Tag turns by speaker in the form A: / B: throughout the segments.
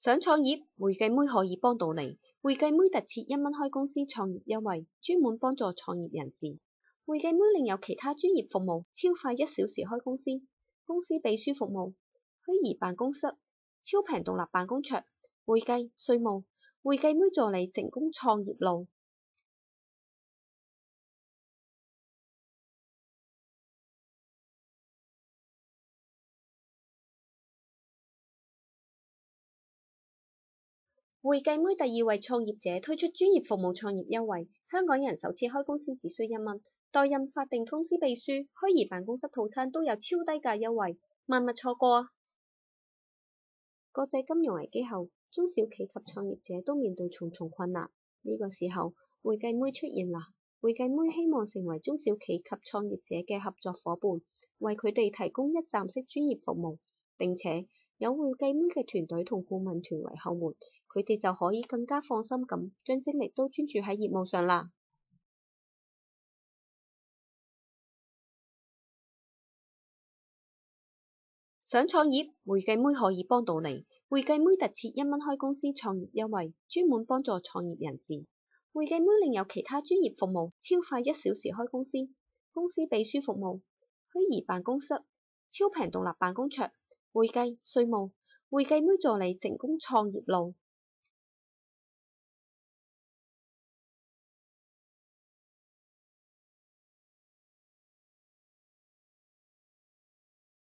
A: 想創業，會計妹可以幫到你。會計妹特設1蚊開公司創業優惠，專門幫助創業人士。會計妹另有其他專業服務，超快1小時開公司，公司秘書服務、虛擬辦公室、超平獨立辦公桌、會計、稅務，會計妹助你成功創業路。會計妹特意為創業者推出專業服務創業優惠，香港人首次開公司只需1蚊，代任法定公司秘書、虛擬辦公室套餐都有超低價優惠，萬勿錯過啊！國際金融危機後，中小企及創業者都面對重重困難，呢個時候會計妹出現啦。會計妹希望成為中小企及創業者嘅合作夥伴，為佢哋提供一站式專業服務，並且有會計妹嘅團隊同顧問團為後門，佢哋就可以更加放心咁將精力都專注喺業務上啦。想創業，會計妹可以幫到你。會計妹特設1蚊開公司創業優惠，專門幫助創業人士。會計妹另有其他專業服務，超快1小時開公司，公司秘書服務、虛擬辦公室、超平獨立辦公桌、會計、稅務，會計妹助你成功創業路。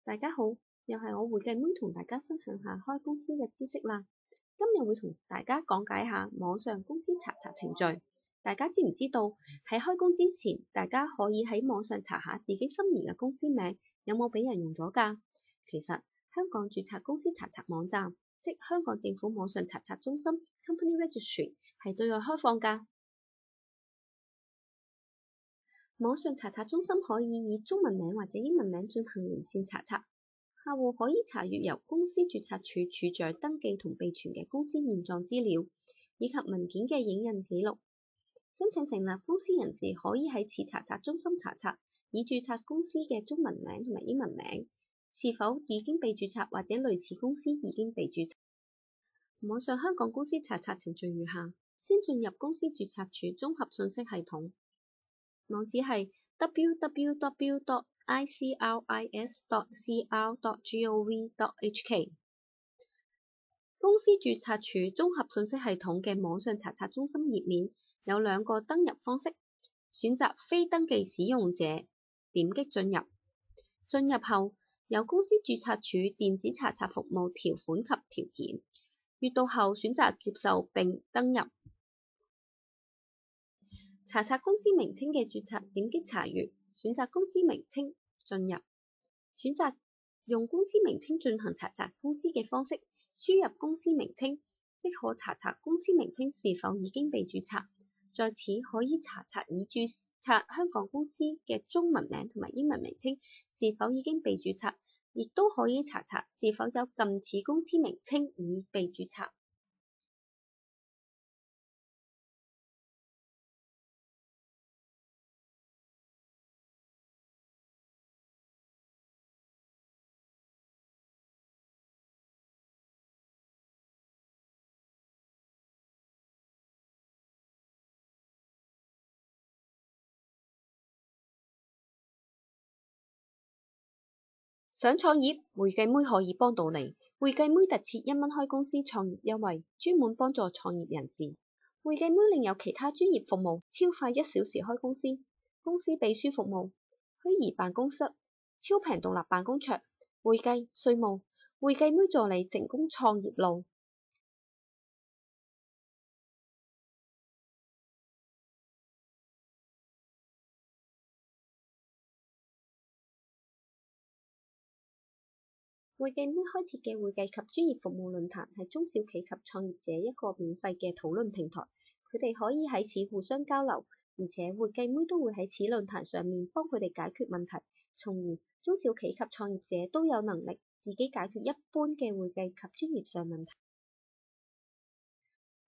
A: 大家好，又係我會計妹同大家分享下開公司嘅知識啦。今日會同大家講解下網上公司查冊程序。大家知唔知道喺開工之前，大家可以喺網上查下自己心儀嘅公司名有冇俾人用咗㗎？其實香港註冊公司查冊網站，即香港政府網上查冊中心 Company Registry 係對外開放㗎。網上查冊中心可以以中文名或者英文名進行連線查冊，客戶可以查閱由公司註冊處處長登記同備存嘅公司現狀資料，以及文件嘅影印記錄。申請成立公司人士可以喺此查冊中心查冊，以註冊公司嘅中文名同埋英文名，是否已經被註冊或者類似公司已經被註冊。網上香港公司查冊程序如下：先進入公司註冊處綜合信息系統。網址係 www.icris.cr.gov.hk。公司註冊處綜合信息系統嘅網上查冊中心頁面有2個登入方式，選擇非登記使用者，點擊進入。進入後，由公司註冊處電子查冊服務條款及條件，閱讀後選擇接受並登入。查冊公司名稱嘅註冊，點擊查閱，選擇公司名稱，進入，選擇用公司名稱進行查冊公司嘅方式，輸入公司名稱，即可查冊公司名稱是否已經被註冊。在此可以查冊已註冊香港公司嘅中文名同埋英文名稱是否已經被註冊，亦都可以查冊是否有近似公司名稱已被註冊。想創業，會計妹可以幫到你。會計妹特設1蚊開公司創業優惠，專門幫助創業人士。會計妹另有其他專業服務，超快1小時開公司，公司秘書服務、虛擬辦公室、超平獨立辦公桌、會計、稅務，會計妹助你成功創業路。會計妹開設嘅會計及專業服務論壇係中小企及創業者一個免費嘅討論平台，佢哋可以喺此互相交流，而且會計妹都會喺此論壇上面幫佢哋解決問題，從而中小企及創業者都有能力自己解決一般嘅會計及專業上問題。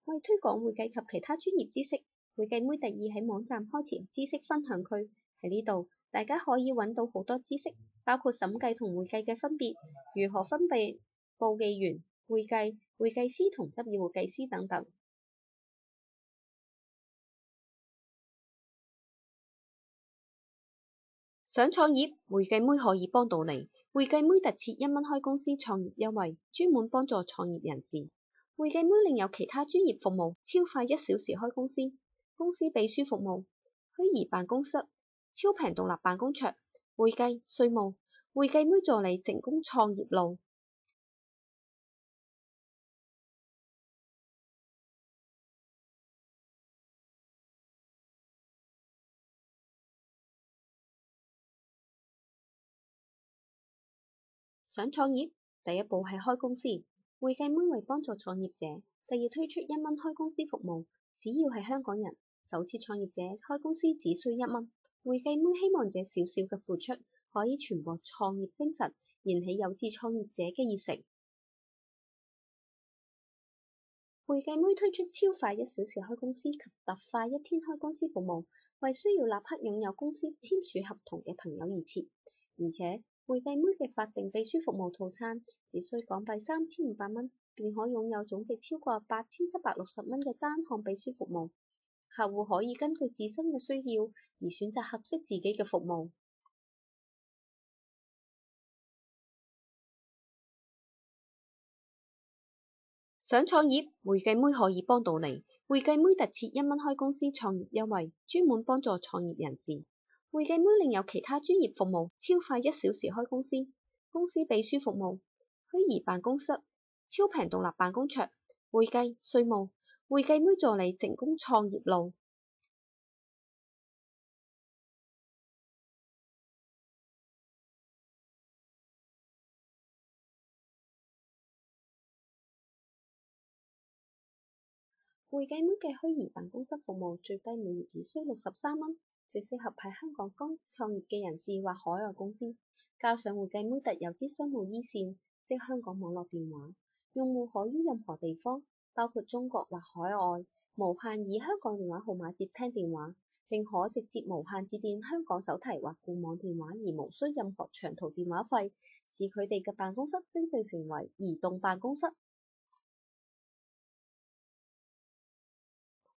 A: 為推廣會計及其他專業知識，會計妹特意喺網站開設知識分享區，喺呢度大家可以揾到好多知識，包括審計同會計嘅分別，如何分辨簿記員、會計、會計師同執業會計師等等。想創業，會計妹可以幫到你。會計妹特設1蚊開公司創業優惠，專門幫助創業人士。會計妹另有其他專業服務，超快1小時開公司，公司秘書服務、虛擬辦公室、超平獨立辦公桌、會計、稅務、會計妹助你成功創業路。想創業，第一步係開公司。會計妹為幫助創業者，特意推出1蚊開公司服務。只要係香港人，首次創業者開公司只需1蚊。會計妹希望這小小嘅付出可以傳播創業精神，燃起有志創業者嘅熱誠。會計妹推出超快1小時開公司及特快1天開公司服務，為需要立刻擁有公司簽署合同嘅朋友而設。而且會計妹嘅法定秘書服務套餐只需港幣3500蚊，便可擁有總值超過8760蚊嘅單項秘書服務。客戶可以根據自身嘅需要而選擇合適自己嘅服務。想創業，會計妹可以幫到你。會計妹特設1蚊開公司創業優惠，專門幫助創業人士。會計妹另有其他專業服務，超快1小時開公司，公司秘書服務、虛擬辦公室、超平獨立辦公桌、會計、稅務、會計妹助你成功創業路。會計妹嘅虛擬辦公室服務最低每月只需63蚊，最適合喺香港剛創業嘅人士或海外公司。加上會計妹特有之商務 E 線，即香港網絡電話，用戶可於任何地方，包括中國或海外，無限以香港電話號碼接聽電話，並可直接無限致電香港手提或固網電話，而無需任何長途電話費，使佢哋嘅辦公室真正成為移動辦公室。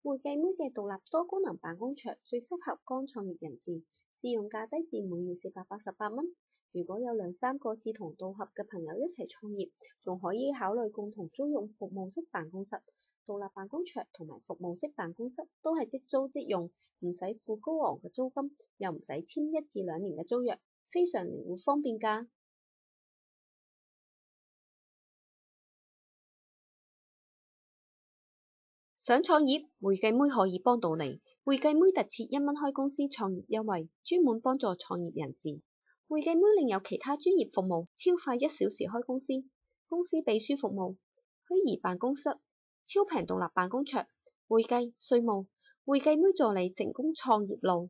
A: 會計妹嘅獨立多功能辦公桌最適合剛創業人士，試用價低至每月488蚊。如果有2-3個志同道合嘅朋友一齊創業，仲可以考慮共同租用服務式辦公室。獨立辦公桌同埋服務式辦公室都係即租即用，唔使付高昂嘅租金，又唔使簽1至2年嘅租約，非常靈活方便㗎。想創業，會計妹可以幫到你。會計妹特設1蚊開公司創業優惠，專門幫助創業人士。會計妹另有其他專業服務，超快1小時開公司，公司秘書服務、虛擬辦公室、超平獨立辦公桌、會計、稅務、會計妹助你成功創業路。